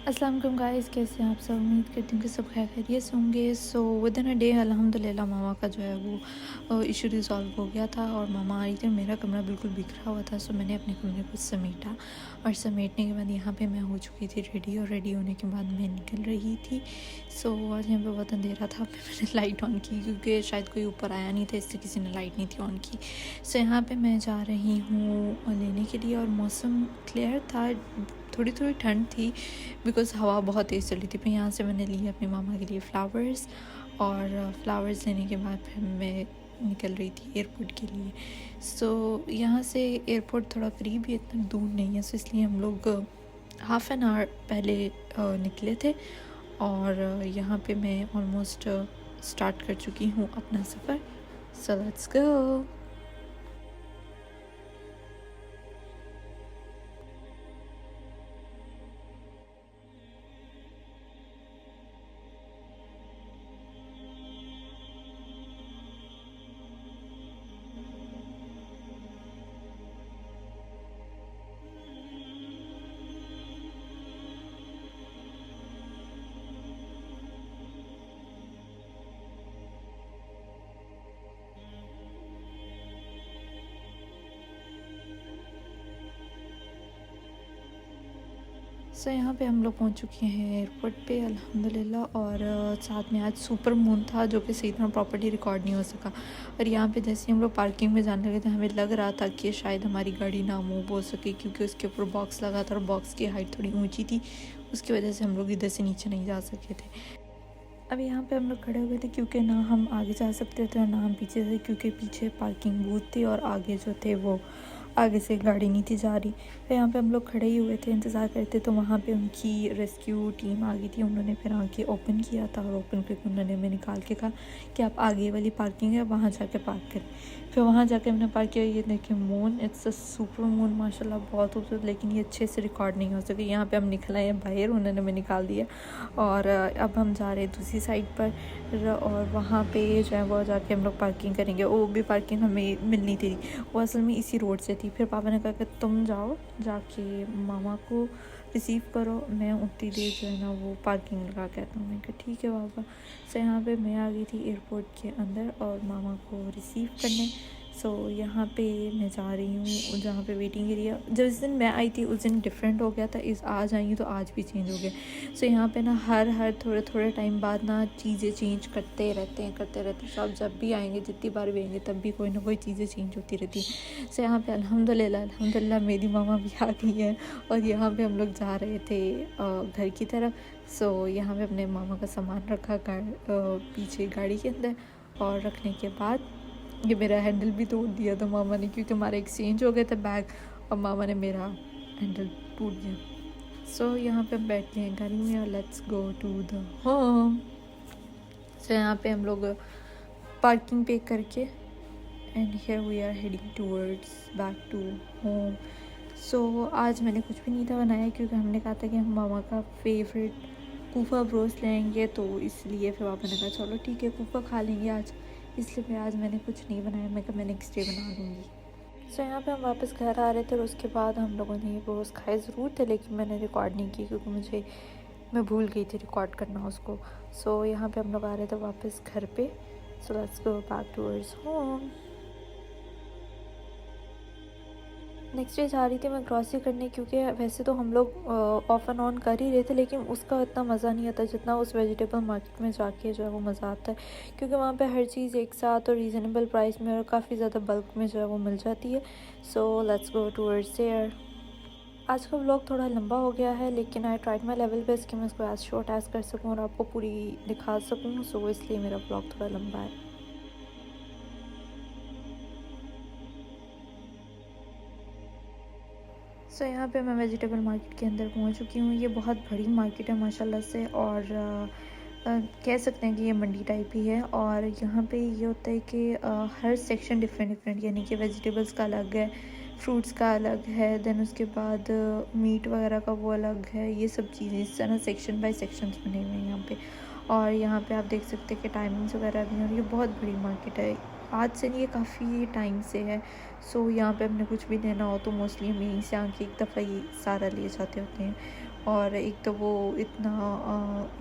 अस्सलाम वालेकुम गाइस, कैसे हैं आप सब। उम्मीद करती हूँ कि सब खैर खैरियत से होंगे। So with in a day अल्हम्दुलिल्लाह मामा का जो है वो इशू रिज़ॉल्व हो गया था और मामा आ रही थी। मेरा कमरा बिल्कुल बिखरा हुआ था। सो मैंने अपने कमरे को समेटा और समेटने के बाद यहाँ पे मैं हो चुकी थी रेडी, और रेडी होने के बाद मैं निकल रही थी। सो आज यहाँ पे बहुत अंधेरा था। मैंने लाइट ऑन की क्योंकि शायद कोई ऊपर आया नहीं था, इससे किसी ने लाइट नहीं थी ऑन की। सो यहाँ पे मैं जा रही हूँ लेने के लिए और मौसम क्लियर था, थोड़ी थोड़ी ठंड थी बिकॉज़ हवा बहुत तेज़ चली थी। फिर यहाँ से मैंने लिए अपने मामा के लिए फ़्लावर्स, और फ़्लावर्स लेने के बाद फिर मैं निकल रही थी एयरपोर्ट के लिए। सो यहाँ से एयरपोर्ट थोड़ा करीब ही, इतना दूर नहीं है। सो इसलिए हम लोग हाफ़ एन आवर पहले निकले थे, और यहाँ पे मैं ऑलमोस्ट स्टार्ट कर चुकी हूँ अपना सफ़र। सो लेट्स गो। सो यहाँ पे हम लोग पहुँच चुके हैं एयरपोर्ट पे अल्हम्दुलिल्लाह। और साथ में आज सुपर मून था जो कि सही तरह प्रॉपर्ली रिकॉर्ड नहीं हो सका। और यहाँ पे जैसे हम लोग पार्किंग में जाने लगे थे, हमें लग रहा था कि शायद हमारी गाड़ी ना मूव हो सके क्योंकि उसके ऊपर बॉक्स लगा था और बॉक्स की हाइट थोड़ी ऊंची थी। उसकी वजह से हम लोग इधर से नीचे नहीं जा सके थे। अब यहाँ पे हम लोग खड़े हो गए थे क्योंकि ना हम आगे जा सकते थे ना हम पीछे से, क्योंकि पीछे पार्किंग बूथ थी और आगे जो थे वो आगे से गाड़ी नहीं थी जा रही। फिर यहाँ पे हम लोग खड़े ही हुए थे, इंतज़ार करते, तो वहाँ पे उनकी रेस्क्यू टीम आ गई थी। उन्होंने फिर आके ओपन किया था और ओपन करके उन्होंने हमें निकाल के कहा कि आप आगे वाली पार्किंग है वहाँ जाके पार्क करें। फिर वहाँ जाके हमने पार्क किया। ये देखें moon, it's a super moon माशाल्लाह, बहुत खूबसूरत, लेकिन ये अच्छे से रिकॉर्ड नहीं हो सके। यहाँ पे हम निकल आए बाहर, उन्होंने हमें निकाल दिया और अब हम जा रहे हैं दूसरी साइड पर, और वहाँ पे जो है वो जाके हम लोग पार्किंग करेंगे। वो भी पार्किंग हमें मिलनी थी, वो असल में इसी रोड से थी। फिर पापा ने कहा कि तुम जाओ जाके मामा को रिसीव करो, मैं उतनी देर जो है ना वो पार्किंग लगा के आता हूँ। मैंने कहा ठीक है पापा। सो यहाँ पे मैं आ गई थी एयरपोर्ट के अंदर और मामा को रिसीव करने। सो यहाँ पे मैं जा रही हूँ जहाँ पे वेटिंग एरिया, जिस दिन मैं आई थी उस दिन डिफरेंट हो गया था, इस आज आई हूँ तो आज भी चेंज हो गया। सो यहाँ पे ना हर थोड़े थोड़े टाइम बाद ना चीज़ें चेंज करते रहते हैं। सो आप जब भी आएंगे, जितनी बार भी आएंगे, तब भी कोई ना कोई चीज़ें चेंज होती रहती हैं। सो यहाँ पे अल्हम्दुलिल्लाह मेरी मामा भी आ गई है और यहाँ पे हम लोग जा रहे थे घर की तरफ। सो यहाँ पे अपने मामा का सामान रखा पीछे गाड़ी के अंदर, और रखने के बाद ये मेरा हैंडल भी तोड़ दिया था मामा ने, क्योंकि हमारा एक्सचेंज हो गया था बैग और मामा ने मेरा हैंडल टूट दिया। सो यहाँ पे हम बैठते हैं गाड़ी में और let's go to the home. So यहाँ पे हम लोग पार्किंग पे करके and here we are heading towards back to home. So आज मैंने कुछ भी नहीं था बनाया क्योंकि हमने कहा था कि हम मामा का फेवरेट कुफा ब्रोस्ट लेंगे, तो इसलिए फिर पापा ने कहा चलो ठीक है कुफा खा लेंगे आज, इसलिए फिर आज मैंने कुछ नहीं बनाया। मैं कहा मैं नेक्स्ट डे बना लूँगी। सो यहाँ पे हम वापस घर आ रहे थे और उसके बाद हम लोगों ने ये ब्रोस्ट खाए ज़रूर थे, लेकिन मैंने रिकॉर्ड नहीं की क्योंकि मैं भूल गई थी रिकॉर्ड करना उसको। सो यहाँ पे हम लोग आ रहे थे वापस घर पे। सो let's go back towards home. Next day जा रही थी मैं ग्रॉसरी करने, क्योंकि वैसे तो हम लोग ऑफ एंड ऑन कर ही रहे थे, लेकिन उसका इतना मज़ा नहीं आता जितना उस वेजिटेबल मार्केट में जाके जो है वो मज़ा आता है, क्योंकि वहाँ पे हर चीज़ एक साथ और रीज़नेबल प्राइस में और काफ़ी ज़्यादा बल्क में जो है वो मिल जाती है। सो लेट्स गो टूवर्ड्स देयर। आज का व्लॉग थोड़ा लंबा हो गया है, लेकिन आई ट्राइड माई लेवल बेस्ट कि मैं उसको एज शॉर्ट एज कर सकूँ और आपको पूरी दिखा सकूँ। सो इसलिए मेरा व्लॉग थोड़ा लंबा है। सो यहाँ पे मैं वेजिटेबल मार्केट के अंदर पहुँच चुकी हूँ। ये बहुत बड़ी मार्केट है माशाल्लाह से, और कह सकते हैं कि ये मंडी टाइप ही है। और यहाँ पे ये होता है कि हर सेक्शन डिफरेंट यानी कि वेजिटेबल्स का अलग है, फ्रूट्स का अलग है, देन उसके बाद मीट वगैरह का वो अलग है। ये सब चीज़ें इस तरह सेक्शन बाय सेक्शंस बने हुए हैं यहाँ पे। और यहाँ पे आप देख सकते हैं कि टाइमिंग्स वगैरह भी हैं, और ये बहुत बड़ी मार्केट है। आज से नहीं, ये काफ़ी टाइम से है। सो यहाँ पे हमने कुछ भी लेना हो तो मोस्टली हम यहीं से आके एक दफ़ा ही सारा ले जाते होते हैं। और एक तो वो इतना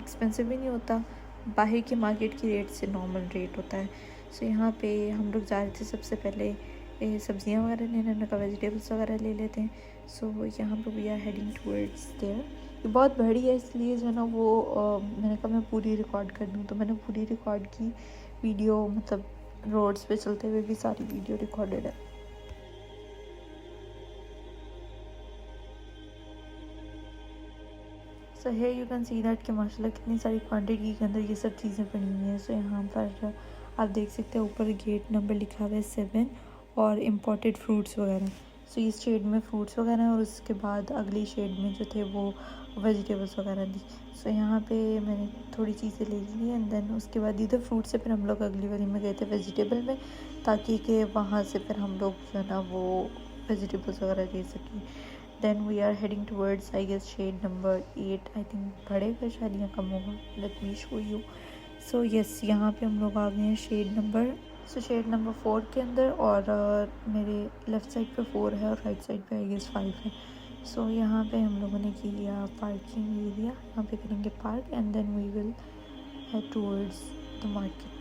एक्सपेंसिव भी नहीं होता, बाहर की मार्केट की रेट से नॉर्मल रेट होता है। सो यहाँ पे हम लोग जा रहे थे सबसे पहले सब्जियां वगैरह लेने, हमने कहा वेजिटेबल्स वगैरह ले लेते हैं। सो यहाँ पे we are heading towards there. ये बहुत बड़ी है इसलिए जो है ना वो मैंने कहा मैं पूरी रिकॉर्ड कर दूँ, तो मैंने पूरी रिकॉर्ड की वीडियो, मतलब रोड्स पे चलते हुए भी सारी वीडियो रिकॉर्डेड है। सो है यू कैन सी दैट कि माशाल्लाह कितनी सारी क्वांटिटी के अंदर ये सब चीज़ें पड़ी हुई हैं। सो यहाँ पर आप देख सकते हैं ऊपर गेट नंबर लिखा हुआ है 7 और इम्पोर्टेड फ्रूट्स वगैरह। सो इस शेड में फ्रूट्स वगैरह हैं और उसके बाद अगली शेड में जो थे वो वेजिटेबल्स वगैरह थी। सो यहाँ पे मैंने थोड़ी चीज़ें ले ली एंड देन उसके बाद इधर फ्रूट से फिर हम लोग अगली वाली में गए थे वेजिटेबल में, ताकि कि वहाँ से फिर हम लोग जो है ना वो वेजिटेबल्स वगैरह ले सकें। Then we are heading towards I guess shade number 8, I think बढ़ेगा शायद या कम होगा, let me show you। So yes, यहाँ पे हम लोग आ गए हैं शेड नंबर 4 के अंदर, और मेरे लेफ़्ट साइड पे 4 है और राइट साइड पे आई गेस 5 है। सो यहाँ पे हम लोगों ने किया पार्किंग एरिया, यहाँ पे करेंगे park and then we will head towards the market.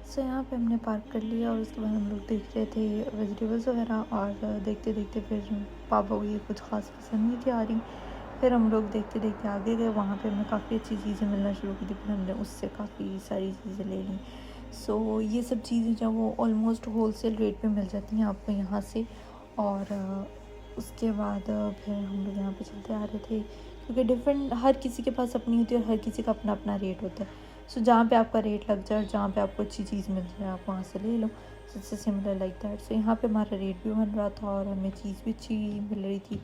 So यहाँ पे हमने पार्क कर लिया और उसके बाद हम लोग देख रहे थे वेजिटेबल्स वगैरह, और देखते देखते फिर पापा को ये कुछ ख़ास पसंद नहीं थी आ रही। फिर हम लोग देखते देखते आगे गए, वहाँ पे हमें काफ़ी अच्छी चीज़ें मिलना शुरू की थी, फिर हमने उससे काफ़ी सारी चीज़ें ले ली। सो ये सब चीज़ें जो वो ऑलमोस्ट होलसेल रेट पे मिल जाती हैं आपको यहाँ से। और उसके बाद फिर हम लोग यहाँ पे चलते आ रहे थे, क्योंकि डिफरेंट हर किसी के पास अपनी होती है और हर किसी का अपना अपना रेट होता है। सो जहाँ पे आपका रेट लग जाए और जहाँ पे आपको अच्छी चीज़ मिल जाए आप वहाँ से ले लो। So similar like that. So यहाँ पे हमारा रेट भी बन रहा था और हमें चीज़ भी अच्छी मिल रही थी।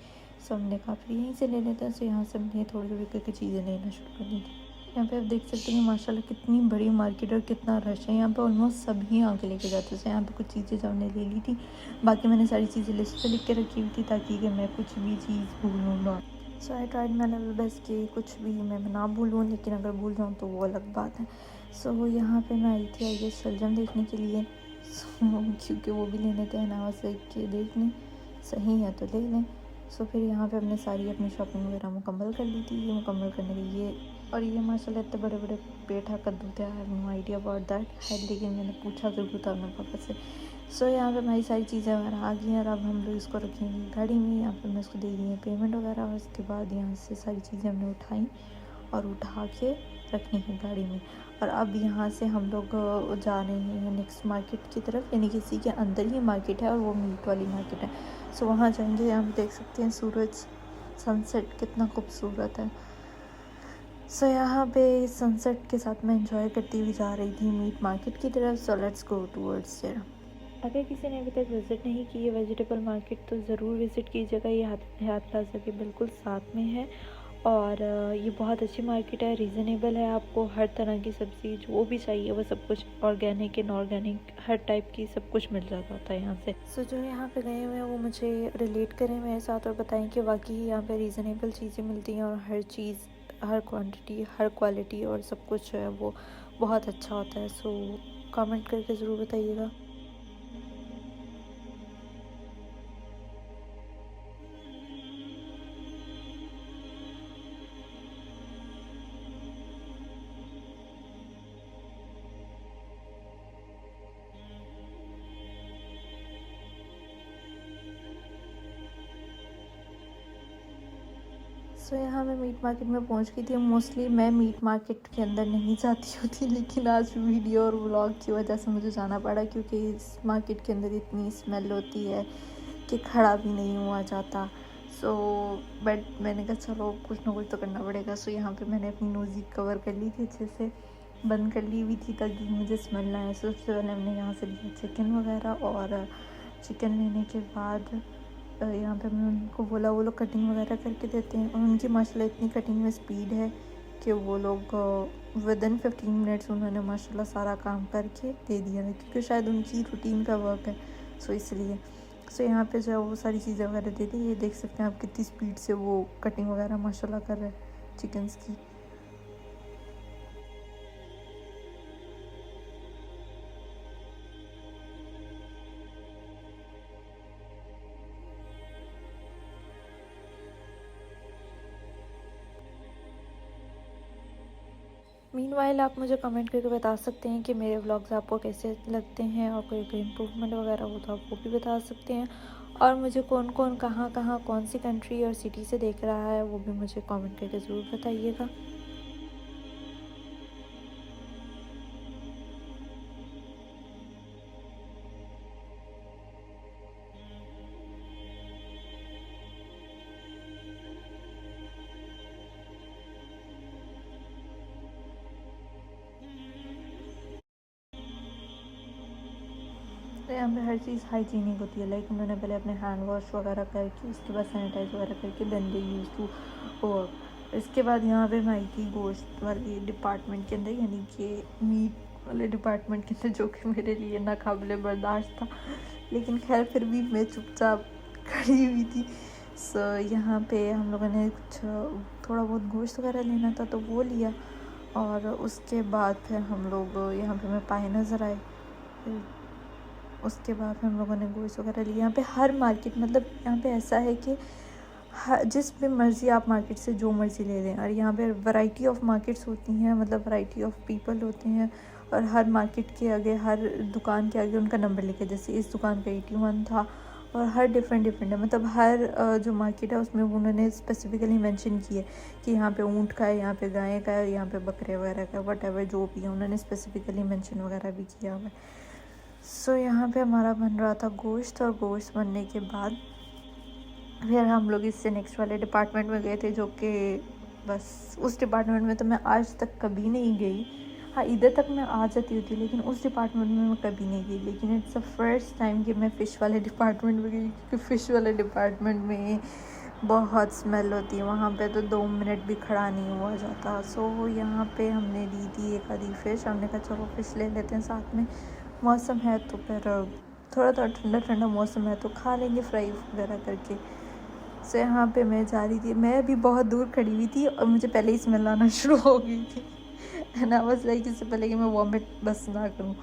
सो हमने कहा फिर यहीं से ले लेते हैं। सो यहाँ से हमने थोड़ी थोड़ी करके चीज़ें लेना शुरू कर दी थी। यहाँ पे आप देख सकते हैं माशाल्लाह कितनी बड़ी मार्केट और कितना रश है। यहाँ पे ऑलमोस्ट सभी आके लेके जाते हैं। यहाँ पे कुछ चीज़ें जो हमने ले ली थी, बाकी मैंने सारी चीज़ें लिस्ट पे लिख के रखी हुई थी ताकि कि मैं कुछ भी चीज़ भूलूँ ना। So I tried my level best कि कुछ भी मैं ना भूलूँ, लेकिन अगर भूल जाऊँ तो वो अलग बात है। सो यहाँ पे मैं आई थी आई गेस शलजम देखने के लिए। क्योंकि वो भी लेने थे ना, से के देख लें सही है तो ले लें। सो फिर यहाँ पे हमने सारी अपनी शॉपिंग वगैरह मुकम्मल कर ली थी। ये मुकम्मल करने के लिए, और ये माशाल्लाह इतने बड़े बड़े पेठा कद्दू थे, I have no idea about that है, लेकिन मैंने पूछा ज़रूर था अपने पापा से। सो यहाँ पे हमारी सारी चीज़ें वगैरह आ गई हैं और अब हम लोग इसको रखेंगे गाड़ी में। यहाँ पे मैं इसको दे दी है पेमेंट वगैरह, और उसके बाद यहाँ से सारी चीज़ें हमने उठाई और उठा के रखनी है गाड़ी में। और अब यहाँ से हम लोग जा रहे हैं नेक्स्ट मार्केट की तरफ, यानी कि इसी के अंदर ही मार्केट है और वो मीट वाली मार्केट है। सो वहाँ जाएंगे। यहाँ पे देख सकते हैं सूरज सनसेट कितना खूबसूरत है। सो यहाँ पे सनसेट के साथ मैं एंजॉय करती हुई जा रही थी मीट मार्केट की तरफ। सो लेट्स गो टूवर्ड्स देयर। अगर किसी ने अभी तक विज़िट नहीं की है वेजिटेबल मार्केट तो ज़रूर विज़िट कीजिएगा। ये हयात प्लाजा के बिल्कुल साथ में है और ये बहुत अच्छी मार्केट है, रीज़नेबल है। आपको हर तरह की सब्ज़ी जो भी चाहिए वो सब कुछ, ऑर्गेनिक इनऑर्गेनिक हर टाइप की सब कुछ मिल जाता होता है यहाँ से। सो जो यहाँ पे गए हुए हैं वो मुझे रिलेट करें मेरे साथ और बताएं कि वाकई यहाँ पे रीज़नेबल चीज़ें मिलती हैं और हर चीज़, हर क्वांटिटी, हर क्वालिटी और सब कुछ जो है वो बहुत अच्छा होता है। सो कमेंट करके ज़रूर बताइएगा। सो यहाँ मैं मीट मार्केट में पहुँच गई थी। मोस्टली मैं मीट मार्केट के अंदर नहीं जाती होती, लेकिन आज वीडियो और व्लॉग की वजह से मुझे जाना पड़ा, क्योंकि इस मार्केट के अंदर इतनी स्मेल होती है कि खड़ा भी नहीं हुआ जाता। सो बट मैंने कहा चलो कुछ ना कुछ तो करना पड़ेगा। सो यहाँ पे मैंने अपनी नोज़ कवर कर ली थी, अच्छे से बंद कर ली हुई थी ताकि मुझे स्मेल ना आए। सबसे पहले हमने यहाँ से लिया चिकन वगैरह, और चिकन लेने के बाद यहाँ पे मैं उनको बोला, वो लोग कटिंग वगैरह करके देते हैं और उनकी माशाल्लाह इतनी कटिंग में स्पीड है कि वो लोग विदिन 15 मिनट्स उन्होंने माशाल्लाह सारा काम करके दे दिया है, क्योंकि शायद उनकी रूटीन का वर्क है। सो इसलिए सो यहाँ पे जो है वो सारी चीज़ें वगैरह दे दी। ये देख सकते हैं आप कितनी स्पीड से वो कटिंग वगैरह माशाल्लाह कर रहे हैं चिकन्स की। मीनवाइल आप मुझे कमेंट करके बता सकते हैं कि मेरे व्लॉग्स आपको कैसे लगते हैं, और कोई इम्प्रूवमेंट वगैरह हो तो आप वो भी बता सकते हैं। और मुझे कौन कौन कहाँ कहाँ कौन सी कंट्री और सिटी से देख रहा है वो भी मुझे कमेंट करके ज़रूर बताइएगा। तो यहाँ पे हर चीज़ हाइजीनिक होती है। लाइक उन्होंने पहले अपने हैंड वॉश वगैरह करके उसके बाद सैनिटाइज वगैरह करके then they use to work. इसके बाद यहाँ पे मैं आई थी गोश्त वाले डिपार्टमेंट के अंदर, यानी कि मीट वाले डिपार्टमेंट के अंदर, जो कि मेरे लिए नाकाबिले बर्दाश्त था, लेकिन खैर फिर भी मैं चुपचाप खड़ी हुई थी। सो यहाँ पे हम लोगों ने कुछ थोड़ा बहुत गोश्त वगैरह लेना था तो वो लिया, और उसके बाद फिर हम लोग यहाँ पे मैं पाए नज़र आए। फिर उसके बाद हम लोगों ने गोश्त वगैरह लिया। यहाँ पे हर मार्केट, मतलब यहाँ पे ऐसा है कि जिस भी मर्ज़ी आप मार्केट से जो मर्ज़ी ले लें, और यहाँ पे वैरायटी ऑफ मार्केट्स होती हैं, मतलब वैरायटी ऑफ पीपल होते हैं, और हर मार्केट के आगे, हर दुकान के आगे उनका नंबर लिखे। जैसे इस दुकान का 81 था, और हर डिफरेंट है, मतलब हर जो मार्केट है उसमें उन्होंने स्पेसिफिकली मेंशन किए कि यहाँ पे ऊँट का है, यहाँ पे गाय का है, यहाँ पे बकरे वगैरह का, वट एवर जो भी है उन्होंने स्पेसिफिकली मेंशन वगैरह भी किया हुआ है। सो यहाँ पे हमारा बन रहा था गोश्त, और गोश्त बनने के बाद फिर हम लोग इससे नेक्स्ट वाले डिपार्टमेंट में गए थे, जो कि बस उस डिपार्टमेंट में तो मैं आज तक कभी नहीं गई। हाँ, इधर तक मैं आ जाती होती, लेकिन उस डिपार्टमेंट में मैं कभी नहीं गई। लेकिन इट्स द फर्स्ट टाइम कि मैं फ़िश वाले डिपार्टमेंट में गई, क्योंकि फ़िश वाले डिपार्टमेंट में बहुत स्मेल होती है। वहाँ पे तो 2 मिनट भी खड़ा नहीं हुआ जाता। सो यहाँ पे हमने ली थी एक आधी फ़िश। हमने कहा चलो फ़िश ले लेते हैं साथ में, मौसम है तो फिर थोड़ा थोड़ा ठंडा ठंडा मौसम है तो खा लेंगे फ्राई वगैरह करके। सो यहाँ पे मैं जा रही थी, मैं भी बहुत दूर खड़ी हुई थी और मुझे पहले ही स्मेल आना शुरू हो गई थी, एंड आई वाज लाइक इससे पहले कि मैं वॉमिट बस ना करूँ।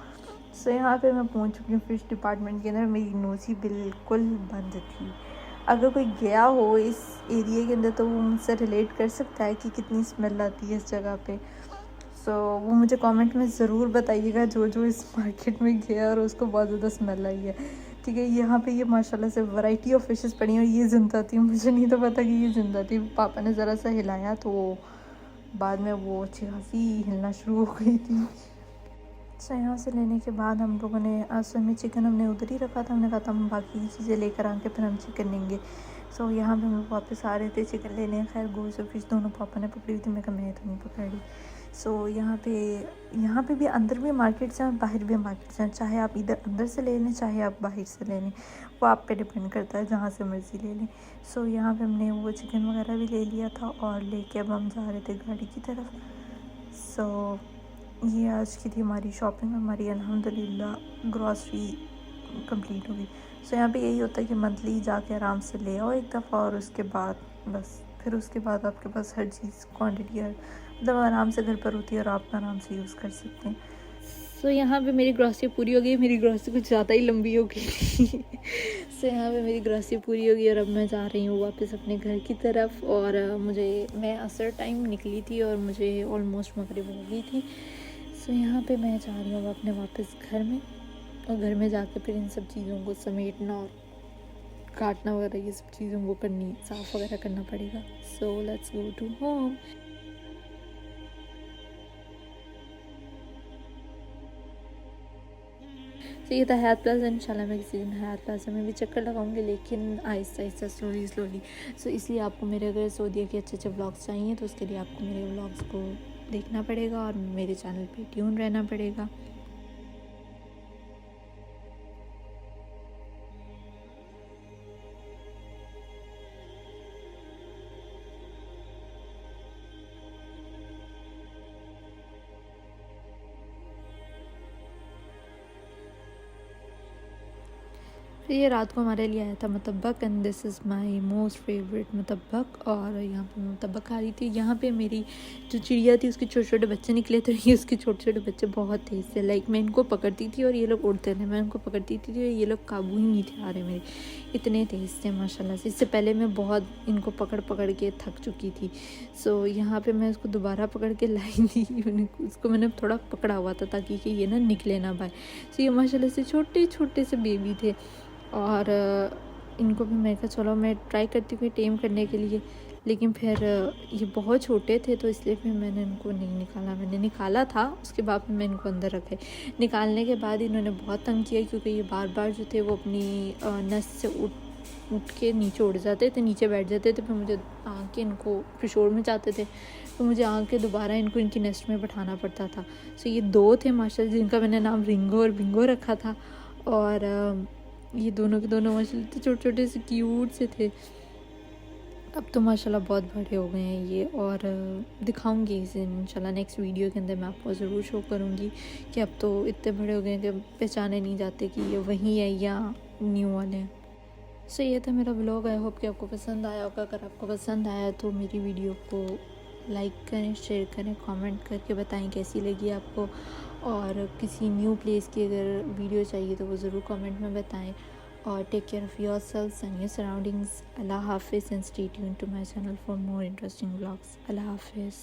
सो यहाँ पे मैं पहुँच चुकी हूँ फ़िश डिपार्टमेंट के अंदर। मेरी नोज़ ही बिल्कुल बंद थी। अगर कोई गया हो इस एरिया के अंदर तो वो मुझसे रिलेट कर सकता है कि कितनी स्मेल आती है इस जगह पे। सो वो मुझे कमेंट में ज़रूर बताइएगा जो इस मार्केट में गया और उसको बहुत ज़्यादा स्मेल आई है। ठीक है, यहाँ पे ये माशाल्लाह से वैरायटी ऑफ फिशेस पड़ी हैं, और ये ज़िंदा थी। मुझे नहीं तो पता कि ये ज़िंदा थी। पापा ने ज़रा सा हिलाया तो बाद में वो अच्छी खासी हिलना शुरू हो गई थी। सो यहाँ से लेने के बाद हम लोगों ने असल में चिकन हमने उधर ही रखा था। हमने कहा था हम बाकी की चीज़ें लेकर आके फिर हम चिकन लेंगे। सो यहाँ पे हम लोग वापस आ रहे थे चिकन लेने। खैर गोश्त और फिश दोनों पापा ने पकड़ी हुई थी, मैं कहा मैं तो नहीं पकड़ रही। सो यहाँ पे भी अंदर भी मार्केट्स हैं और बाहर भी मार्केट्स हैं। चाहे आप इधर अंदर से ले लें, चाहे आप बाहर से ले लें, वो आप पे डिपेंड करता है, जहाँ से मर्ज़ी ले लें। सो यहाँ पे हमने वो चिकन वगैरह भी ले लिया था, और लेके अब हम जा रहे थे गाड़ी की तरफ। सो ये आज की थी हमारी शॉपिंग। हमारी अल्हम्दुलिल्लाह ग्रॉसरी कंप्लीट हो गई। सो यहाँ पे यही होता है कि मंथली जाके आराम से ले आओ एक दफ़ा, और उसके बाद बस फिर उसके बाद आपके पास हर चीज़ क्वांटिटी है, मतलब आराम से घर पर होती है और आप आराम से यूज़ कर सकते हैं। सो यहाँ पे मेरी ग्रॉसरी पूरी हो गई। मेरी ग्रॉसरी कुछ ज़्यादा ही लंबी हो गई थी। सो यहाँ पे मेरी ग्रॉसरी पूरी हो गई, और अब मैं जा रही हूँ वापस अपने घर की तरफ। और मैं असर टाइम निकली थी और मुझे ऑलमोस्ट मगरिब हो गई थी। सो यहाँ पे मैं जा रही हूँ अपने वापस घर में, और घर में जाके फिर इन सब चीज़ों को समेटना और काटना वगैरह, ये सब चीज़ों को करनी, साफ़ वगैरह करना पड़ेगा। So let's go to home. तो ये था हयात प्लाज़ा। इंशाल्लाह मैं किसी दिन हयात प्लाज़ा में भी चक्कर लगाऊंगी, लेकिन आहिस्ता आहिस्ता स्लोली। सो इसलिए आपको मेरे अगर सऊदीया के अच्छे व्लॉग्स चाहिए तो उसके लिए आपको मेरे व्लॉग्स को देखना पड़ेगा और मेरे चैनल पे ट्यून रहना पड़ेगा। तो ये रात को हमारे लिए आया था मुतब्बक and this is my most favourite मुतब्बक। और यहाँ पे मैं मुतब्बक खा रही थी। यहाँ पे मेरी जो चिड़िया थी उसके छोटे छोटे बच्चे निकले थे। ये उसके छोटे छोटे बच्चे बहुत तेज़ थे, लाइक मैं इनको पकड़ती थी और ये लोग उड़ते थे, मैं इनको पकड़ती थी और ये लोग काबू ही नहीं थे आ रहे मेरे, इतने तेज़ थे माशाल्लाह से। इससे पहले मैं बहुत इनको पकड़ पकड़ के थक चुकी थी। सो यहाँ पे मैं उसको दोबारा पकड़ के लाई थी। उसको मैंने थोड़ा पकड़ा हुआ था ताकि कि ये ना निकले ना बाहर। सो ये माशाल्लाह से छोटे छोटे से बेबी थे और इनको भी मैं कहा चलो मैं ट्राई करती हूँ टेम करने के लिए, लेकिन फिर ये बहुत छोटे थे तो इसलिए फिर मैंने इनको नहीं निकाला। मैंने निकाला था उसके बाद फिर मैं इनको अंदर रखे। निकालने के बाद इन्होंने बहुत तंग किया क्योंकि ये बार बार जो थे वो अपनी नस से उठ के नीचे उड़ जाते थे, नीचे बैठ जाते थे। फिर मुझे आके इनको फिर शोर में जाते थे, तो मुझे आके दोबारा इनको इनकी नेस्ट में बैठाना पड़ता था। सो ये दो थे माशाल्लाह जिनका मैंने नाम रिंगो और बिंगो रखा था। और ये दोनों के दोनों माशाल्लाह छोटे छोटे से क्यूट से थे। अब तो माशाल्लाह बहुत बड़े हो गए हैं ये, और दिखाऊंगी इसे इंशाल्लाह नेक्स्ट वीडियो के अंदर मैं आपको ज़रूर शो करूंगी कि अब तो इतने बड़े हो गए हैं कि पहचाने नहीं जाते कि ये वही है या न्यू वाले हैं। सो ये था मेरा व्लॉग। आई होप कि आपको पसंद आया होगा। अगर आपको पसंद आया तो मेरी वीडियो को लाइक करें, शेयर करें, कमेंट करके बताएं कैसी लगी आपको। और किसी न्यू प्लेस की अगर वीडियो चाहिए तो वो ज़रूर कमेंट में बताएं। और take care of yourselves and your surroundings. अल्लाह हाफिज़ and stay tuned to my channel for more interesting vlogs. अल्लाह हाफिज़।